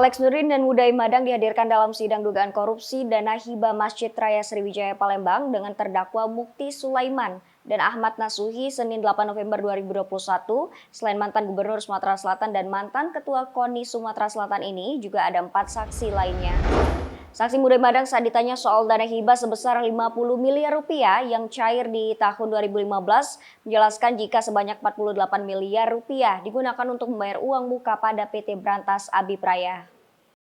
Alex Nurdin dan Uday Madang dihadirkan dalam sidang dugaan korupsi dana hibah Masjid Raya Sriwijaya Palembang dengan terdakwa Mukti Sulaiman dan Ahmad Nasuhi Senin 8 November 2021. Selain mantan Gubernur Sumatera Selatan dan mantan Ketua KONI Sumatera Selatan ini, juga ada 4 saksi lainnya. Saksi Uday Madang saat ditanya soal dana hibah sebesar 50 miliar rupiah yang cair di tahun 2015, menjelaskan jika sebanyak 48 miliar rupiah digunakan untuk membayar uang muka pada PT Brantas Abipraya.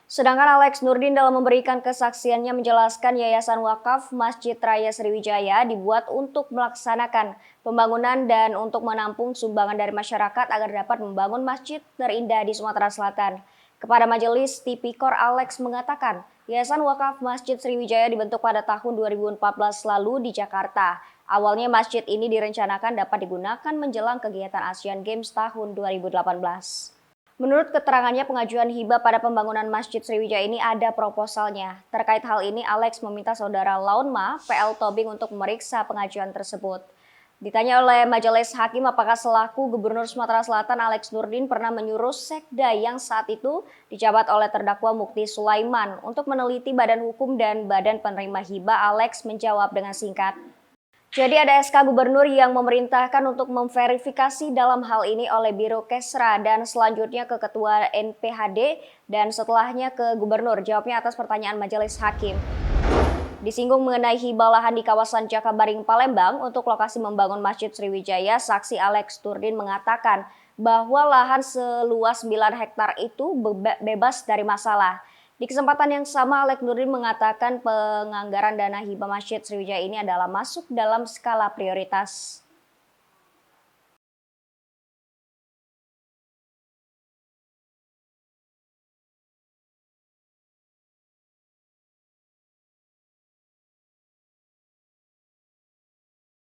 Sedangkan Alex Nurdin dalam memberikan kesaksiannya menjelaskan Yayasan Wakaf Masjid Raya Sriwijaya dibuat untuk melaksanakan pembangunan dan untuk menampung sumbangan dari masyarakat agar dapat membangun masjid terindah di Sumatera Selatan. Kepada Majelis Tipikor, Alex mengatakan Yayasan Wakaf Masjid Sriwijaya dibentuk pada tahun 2014 lalu di Jakarta. Awalnya masjid ini direncanakan dapat digunakan menjelang kegiatan Asian Games tahun 2018. Menurut keterangannya, pengajuan hibah pada pembangunan Masjid Sriwijaya ini ada proposalnya. Terkait hal ini, Alex meminta saudara Launma, PL Tobing untuk memeriksa pengajuan tersebut. Ditanya oleh Majelis Hakim apakah selaku Gubernur Sumatera Selatan Alex Nurdin pernah menyuruh Sekda yang saat itu dijabat oleh terdakwa Mukti Sulaiman untuk meneliti badan hukum dan badan penerima hibah, Alex menjawab dengan singkat. Jadi ada SK Gubernur yang memerintahkan untuk memverifikasi dalam hal ini oleh Biro Kesra dan selanjutnya ke Ketua NPHD dan setelahnya ke Gubernur. Jawabnya atas pertanyaan Majelis Hakim. Disinggung mengenai hibah lahan di kawasan Jakabaring, Palembang untuk lokasi membangun Masjid Sriwijaya, saksi Alex Nurdin mengatakan bahwa lahan seluas 9 hektar itu bebas dari masalah. Di kesempatan yang sama, Alex Nurdin mengatakan penganggaran dana hibah Masjid Sriwijaya ini adalah masuk dalam skala prioritas.